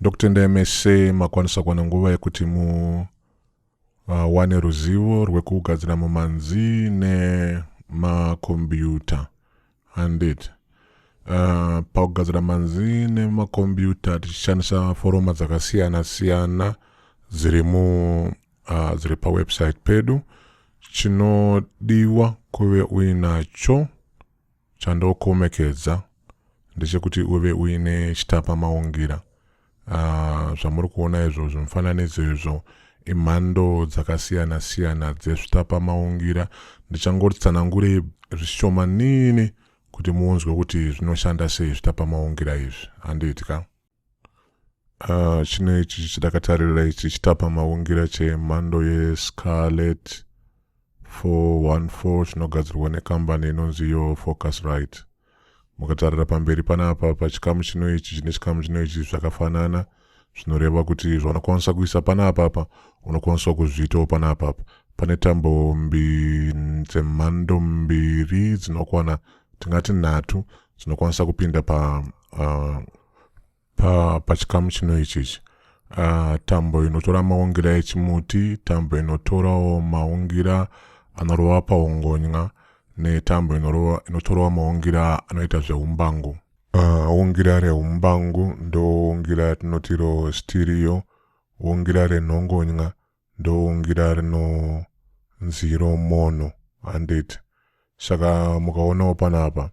ndokutendai mese makwanisa kuwana nguva yekuti wane ruzivo rwekugadzira mumhanzi nemakombiyuta. Handiti pakugadzira mumhanzi nemakombiyuta tichishandisa foroma dzakasiyana-siyana dziri pawebsite pedu. Chinodiwa kuve uiinacho chinokomedzwa ndechekuti uve uine chitapa maungira. Zvamuri kuona izvozvo mufananidzo izvo imhando dzakasiyana-siyana dzezvitapa maungira. Ndichangotsanangurei zvishomanini kuti muonzwe kuti zvinoshanda sei zvitapa maungira izvi. Handiti ka? Chino ichi chidakatarira ichi chitapa maungira chemhando yeScarlett 414 chinogadzirwa nekambani inonzi Focusrite. Mukatarira pamberi panapa pachikamu chino ichi nechikamu chino ichi zvakafanana, zvinoreva kuti zvaunokwanisa kuisa panapa unokwanisa kuzviitawo panapa. Pane tambo dzemhando mbiri dzinokwana tingati 3 dzinokwanisa kupinda pachikamu chino ichichi. Tambo inotora maungira echimuti, tambo inotorawo maungira anorova paungonya, netambo inotorawo maungira anoita zveumbangu. Ungira reumbangu ndo ungira rinoti stereo, ungira renhongonya ndo ungira rinonzi mono. Handiti saka mukaonawo panapa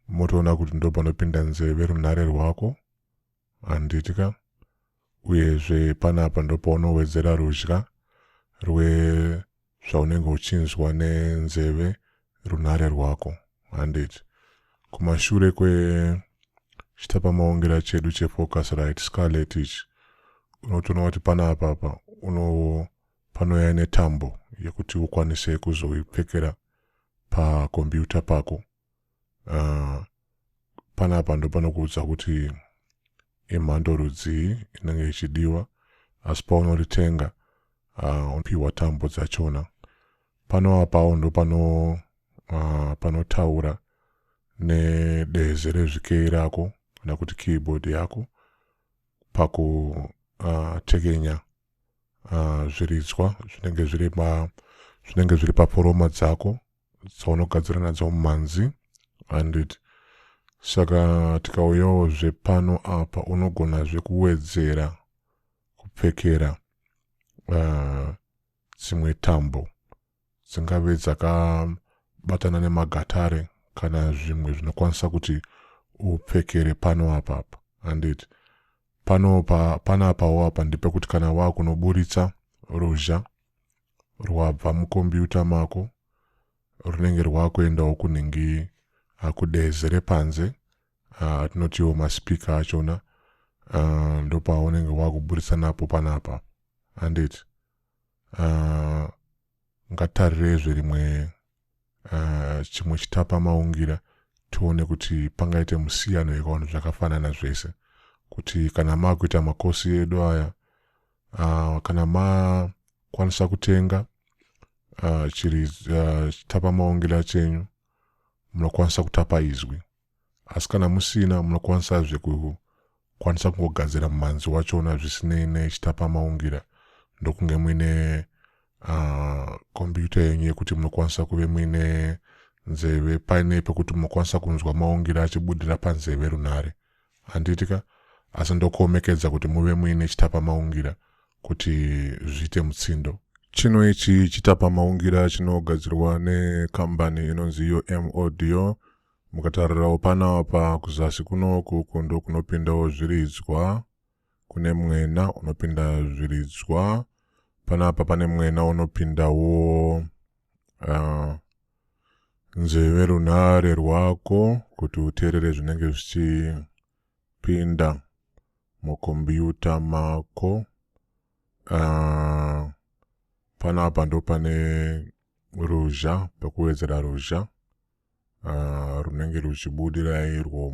motoona kuti ndo panopinda nzeve runhare rwako. Handiti ka? Uyezve panapa ndo paunowedzera rudya zvaunenge uchinzwa nenzeve runhare rwako. Handiti kumashure kwechitapa maungira chedu cheFocusrite Scarlett ichi unotoona kuti panapa panouya netambo yekuti ukwanise kuzoipfekera pakombiyuta pako. Panapa ndo panokuudza kuti imhando rudzii inenge ichidiwa, asi paunoritenga unopiwa tambo dzachona. Pano apawo ndo panotaura nedezi rezvikei rako kana kuti keyboard yako pakutekenya zviridzwa zvinenge zviri paforoma dzako dzaunogadzira nadzo mumhanzi. Handiti saka tikauyawo zvepano apa unogona zvekuwedzera kupfekera dzimwe tambo dzingave dzakabatana nemagatare kana zvimwe zvinokwanisa kuti upfekere pano apapa. Handiti panapawo apa ndipekuti kana wakunoburitsa ruzha rwabva mukombiyuta mako runenge rwakuendawo kunhingi kudezi repanze, tinotiwo maspika achona, ndo paunenge wakuburitsa napo panapa. Handiti ngatarirezve chimwe chitapa maungira tione kuti pangaite musiyano yekaona zvakafanana zvese, kuti kana makuita makosi edu aya kana makwanisa kutenga chitapa maungira chenyu munokwanisa kutapa izwi, asi kana musina munokwanisa kungogadzira mumhanzi wachona zvisinei nechitapa maungira. Ndokunge muine kombiyuta yenyu yekuti munokwanisa kuve muine nzeve paine pekuti munokwanisa kunzwa maungira achibudira panzeve runhare. Handiti ka? Asi ndokuomekedza kuti muve muine chitapa maungira kuti zviite mutsindo. Chino ichi chitapa maungira chinogadzirwa nekambani inonzi Audio. Mukatarirawo panapa kuzasi kunoku ndo kunopindawo zviridzwa, kune mwena unopinda zviridzwa, panapa pane mwena unopindawo nzeve runhare rwako kuti uteerere zvinenge zvichipinda mukombiyuta mako. Panapa ndo pane ruzha, pekuwedzera ruzha runenge ruchibudira irwo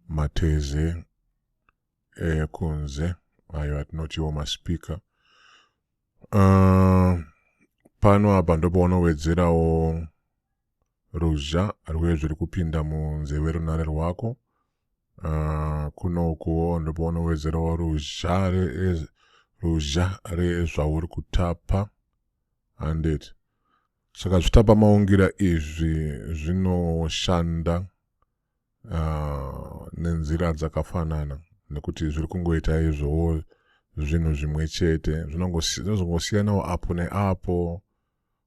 mumateze ekunze ayo atinotiwo maspika. Pano apa ndo paunowedzerawo ruzha rwezviri kupinda munzeve runhare rwako. kunokuwo ndopaunowedzerawo ruzha rezvauri kutapa handiti. Saka zvitapa maungira izvi zvinoshanda nenzira dzakafanana nekuti zviri kungoita izvowo zvinhu zvimwe chete. Zvinozongosiyanawo apo neapo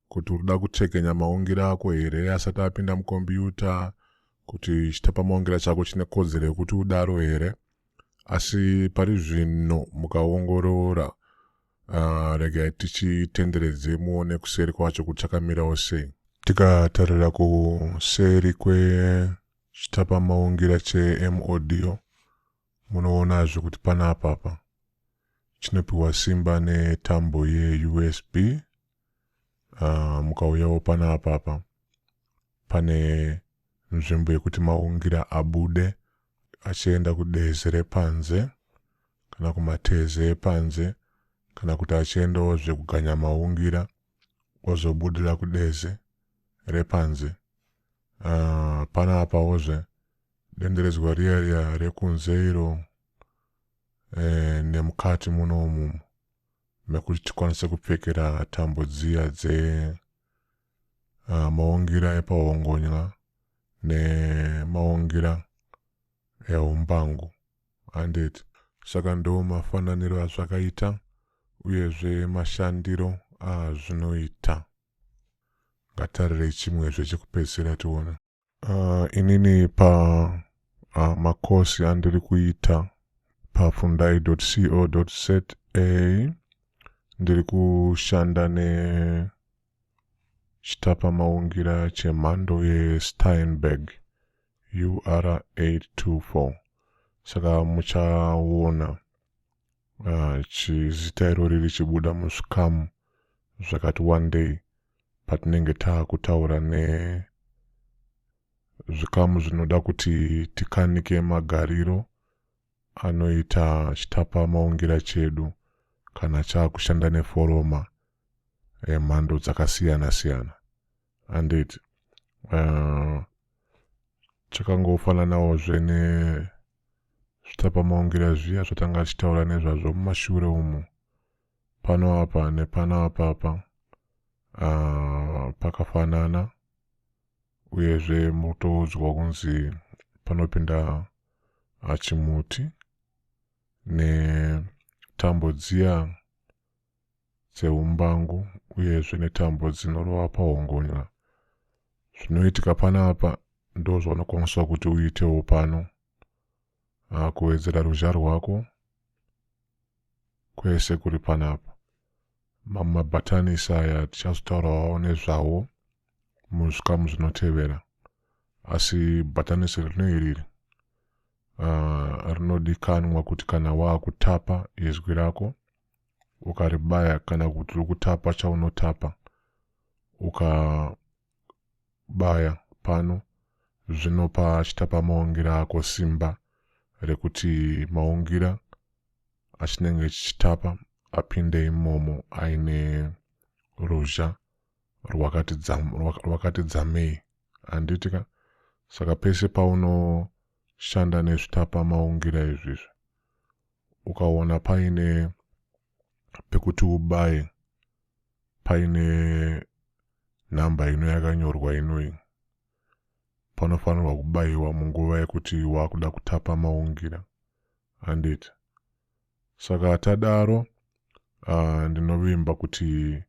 kuti urikuda kuchekenya maungira ako here asati apinda mukombiyuta, kuti chitapa maungira chako chine kodzero yekuti udaro here. Asi pari zvino mukaongorora regai tichitenderedze muone kuseri kwacho kuti chakamirawo sei. Tikatarira kuseri kwechitapa maungira cheMaudio munoonazve kuti panapa chinopiwa simba netambo yeUSB. Mukauyawo panapa pane nzvimbo yekuti maungira abude achienda kudezi repanze kana kumateze epanze, kana kuti achiendawo zvekuganya maungira ozobudira kudezi repanze. Panapawozve denderedzwa riya rekunze iro nemukati munomu mekuti tikwanise kupfekera tambo dziya maungira epahongonya nemaungira eumbangu handiti. Saka ndo mafananiro azvakaita uyezve mashandiro azvinoita. Ngatarire chimwezve chekupedzisira tione. Inini makosi andiri kuita pafundai.co.za ndiri kushanda nechitapa maungira chemhando yeSteinberg UR824. Saka muchaona zita irori richibuda muzvikamu zvakati one day patinenge taakutaura nezvikamu zvinoda kuti tikanike magariro anoita chitapa maungira chedu kana chaakushanda neforoma emhando dzakasiyana-siyana handiti. Chakangofananawozve nezvitapa maungira zviya zvatanga tichitaura nezvazvo mumashure umu. Pano apa nepano apapa pakafanana, uyezve mutoudzwa kunzi panopinda chimuti netambo dziya dzeumbangu uyezve netambo dzinorova pahongonya. Zvinoitika panapa ndozvaunokwanisa kuti uitewo pano, kuwedzera ruzha rwako kwese kuri panapa. Mabhatanisi aya tichazotaurawo nezvawo muzvikamu zvinotevera, asi bhatanisi rino iriri rinodikanwa kuti kana waakutapa izwi rako ukaribaya kana kuti uri kutapa chaunotapa ukabaya pano, zvinopa chitapa maungira ako simba rekuti maungira achinenge chichitapa apinde imomo aine ruzha rwakati dzamei handitika. Saka pese paunoshanda nezvitapa maungira izvizvi ukaona paine pekuti ubaye paine nhamba ino yakanyorwa inoi, panofanirwa kubayiwa munguva yekuti waakuda kutapa maungira handiti. Saka tadaro ndinovimba kuti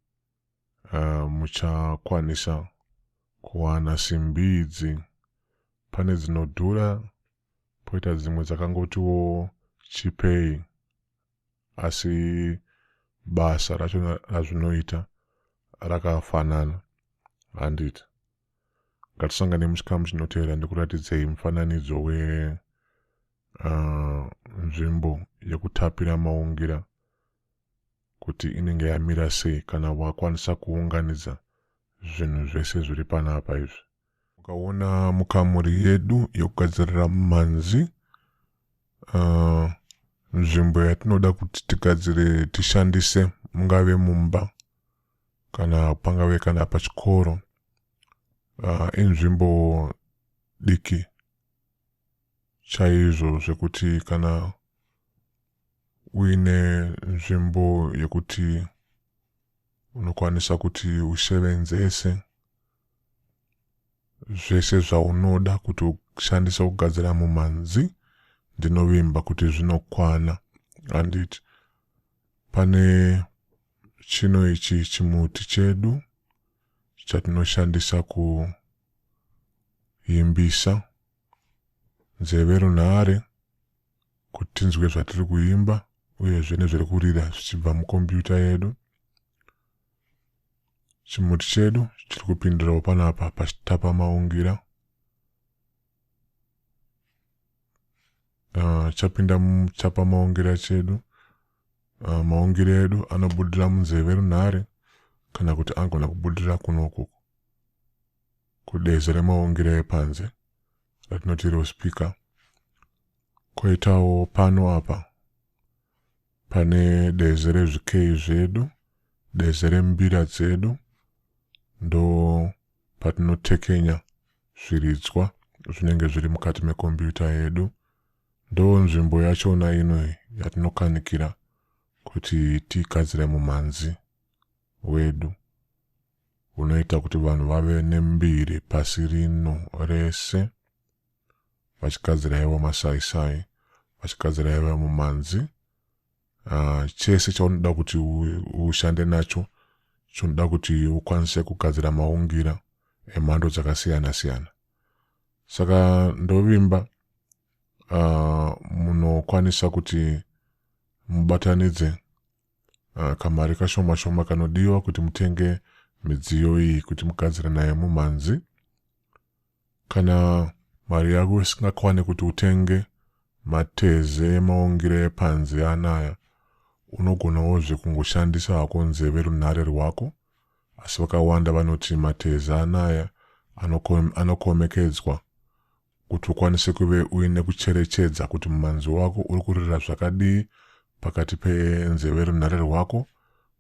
muchakwanisa kuwana simbi idzi. Pane dzinodhura poita dzimwe dzakangotiwo chipei, asi basa racho razvinoita rakafanana handiti. Ngatisangane muchikamu chinotevera ndikuratidzei mufananidzo nzvimbo yekutapira maungira kuti inenge yamira sei kana wakwanisa kuunganidza zvinhu zvese zviri panapa izvi. Ukaona mukamuri yedu yekugadzirira mumhanzi, nzvimbo yatinoda kuti tigadzire tishandise mungave mumba kana pangave kana pachikoro, inzvimbo diki chaizvo zvekuti kana uine nzvimbo yekuti unokwanisa kuti usevenzese zvese zvaunoda kuti ushandise kugadzira mumhanzi, ndinovimba kuti zvinokwana. Handiti pane chino ichi chimuti chedu chatinoshandisa kuimbisa nzeve runhare kuti tinzwe zvatiri kuimba uyezve nezviri kurira zvichibva mukombiyuta yedu. Chimuti chedu chiri kupindirawo panapa pachitapa maungira. Chapinda muchitapa maungira chedu. Maungira edu anobudira munzeve runhare kana kuti angona kubudira kunoku kudeze remaungira epanze ratinoti loudspeaker. Koitawo pano apa pane deze rezvikei zvedu, deze rembira dzedu, ndo patinotekenya zviridzwa zvinenge zviri mukati mekombiyuta yedu. Ndo nzvimbo yachona ino yatinokanikira kuti tigadzire mumhanzi wedu unoita kuti vanhu vave nembiri pasi rino rese, vachigadzira ivo masaisai, vachigadzira ivo mumhanzi. Chese chaunoda kuti ushande nacho chinoda kuti ukwanise kugadzira maungira emhando dzakasiyana-siyana. Saka ndovimba munokwanisa kuti mubatanidze kamari kashoma-shoma kanodiwa kuti mutenge midziyo iyi kuti mugadzire nayo mumhanzi. Kana mari yako isingakwane kuti utenge mateze emaungira epanze anaya, unogonawozve kungoshandisa hako nzeve runhare rwako, asi vakawanda vanoti mateze anaya anokomedzwa kuti ukwanise kuve uine kucherechedza kuti mumhanzi wako uri kurira zvakadii pakati penzeve runhare rwako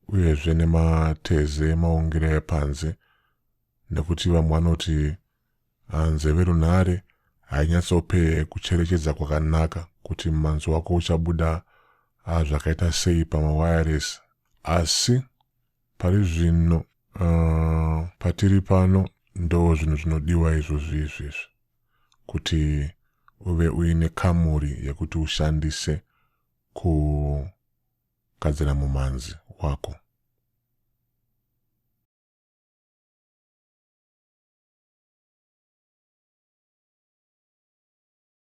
uyezve nemateze emaungira epanze. Nekuti vamwe vanoti nzeve runhare hainyatsope kucherechedza kwakanaka kuti mumhanzi wako uchabuda zvakaita sei pamawireless. Asi pari zvino patiri pano ndo zvinhu zvinodiwa izvozvi kuti uve uine kamuri yekuti ushandise kugadzira mumhanzi wako.